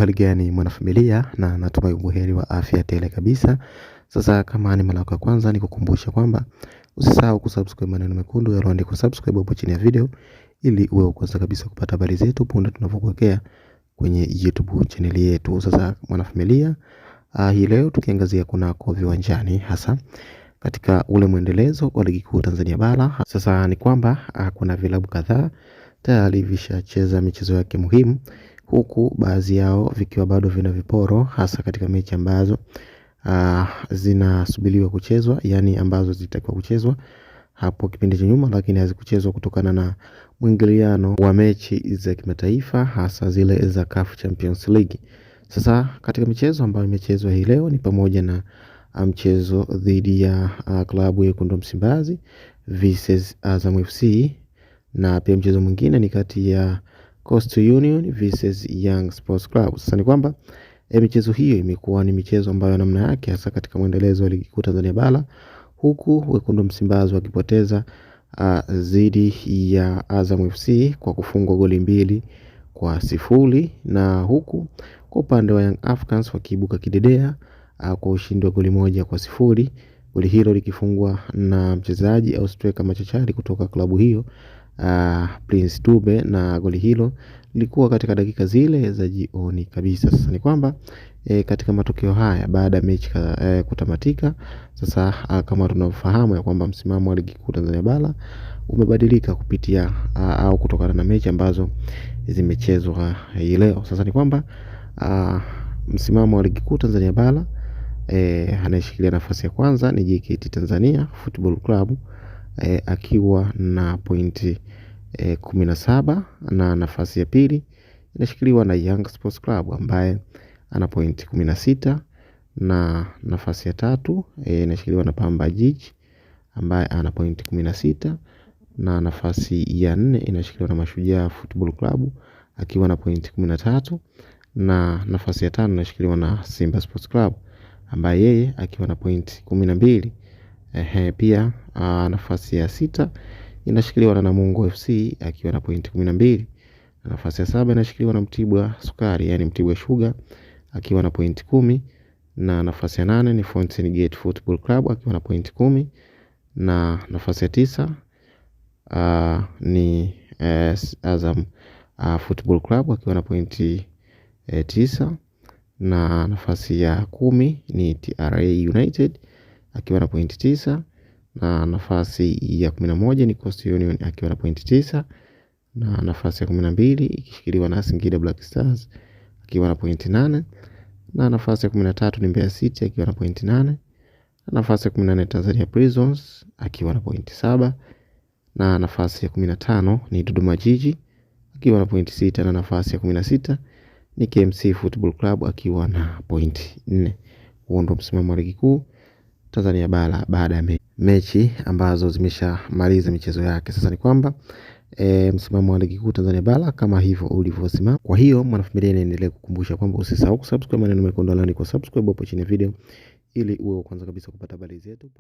Uhali gani mwanafamilia, na natumai ubuheri wa afya tele kabisa. Sasa kama ni mara yako ya kwanza, nikukumbusha kwamba usisahau kusubscribe maneno mekundu yaliyoandikwa subscribe hapo chini ya video, ili uwe wa kwanza kabisa kupata habari zetu punde tunapokuwekea kwenye YouTube channel yetu. Sasa mwanafamilia, hii leo tukiangazia kunako viwanjani, hasa katika ule mwendelezo wa ligi kuu Tanzania bara. Sasa ni kwamba kuna vilabu kadhaa tayari vishacheza michezo yake muhimu, huku baadhi yao vikiwa bado vina viporo, hasa katika mechi ambazo zinasubiriwa kuchezwa, yani ambazo zitakuwa kuchezwa hapo kipindi cha nyuma lakini hazikuchezwa kutokana na mwingiliano wa mechi za kimataifa, hasa zile za CAF Champions League. Sasa katika michezo ambayo imechezwa hii leo ni pamoja na mchezo dhidi ya klabu ya Wekundu wa Msimbazi versus Azam FC, na pia mchezo mwingine ni kati ya Coastal Union versus Young Sports Club. Sasa ni kwamba michezo hiyo imekuwa ni michezo ambayo namna yake, hasa katika mwendelezo wa ligi kuu Tanzania bara, huku Wekundu wa Msimbazi wakipoteza dhidi ya Azam FC kwa kufungwa goli 2-0, na huku kwa upande wa Young Africans wakiibuka kidedea kwa ushindi wa goli 1-0, goli hilo likifungwa na mchezaji au striker machachari kutoka klabu hiyo, Prince Dube, na goli hilo lilikuwa katika dakika zile za jioni kabisa. Sasa ni kwamba katika matokeo haya baada ya mechi kutamatika, sasa kama tunavyofahamu ya kwamba msimamo wa ligi kuu Tanzania bara umebadilika kupitia au kutokana na mechi ambazo zimechezwa hii leo. Sasa ni kwamba msimamo wa ligi kuu Tanzania bara, anayeshikilia nafasi ya kwanza ni JKT Tanzania Football Club akiwa na pointi 17, na nafasi ya pili inashikiliwa na Young Sports Club ambaye ana pointi 16, na nafasi ya tatu inashikiliwa na Pamba Jiji ambaye ana pointi 16, na nafasi ya 4 inashikiliwa na Mashujaa Football Club akiwa na pointi 13, na nafasi ya 5 inashikiliwa na Simba Sports Club ambaye yeye akiwa na pointi 12. Pia nafasi ya 6 inashikiliwa na Namungo FC akiwa na pointi 12, na nafasi ya 7 inashikiliwa na Mtibwa Sukari, yani Mtibwa Sugar akiwa na pointi 10, na nafasi ya 8 ni Fountain Gate Football Club akiwa na pointi 10, na nafasi ya 9 ni Azam Football Club akiwa na pointi 9, na nafasi ya 10 ni TRA United akiwa na pointi 9, na nafasi ya 11 ni Coastal Union akiwa na pointi 9, na nafasi ya 12 ikishikiliwa na Singida Black Stars akiwa na pointi 8, na nafasi ya 13 ni Mbeya City akiwa na pointi 8, na nafasi ya 14 Tanzania Prisons akiwa na pointi 7, na nafasi ya 15 ni Dodoma Jiji akiwa na pointi 6, na nafasi ya 16 ni KMC Football Club akiwa na pointi 4. Huo ndio msimamo wa ligi kuu Tanzania bara baada ya mechi ambazo zimeshamaliza michezo yake. Sasa ni kwamba msimamo wa ligi kuu Tanzania bara kama hivyo ulivyosimama. Kwa hiyo mwanafamilia, inaendelea kukumbusha kwamba usisahau kusubscribe maneno mekundu, kwa subscribe hapo chini ya video, ili uwe wa kwanza kabisa kupata habari zetu.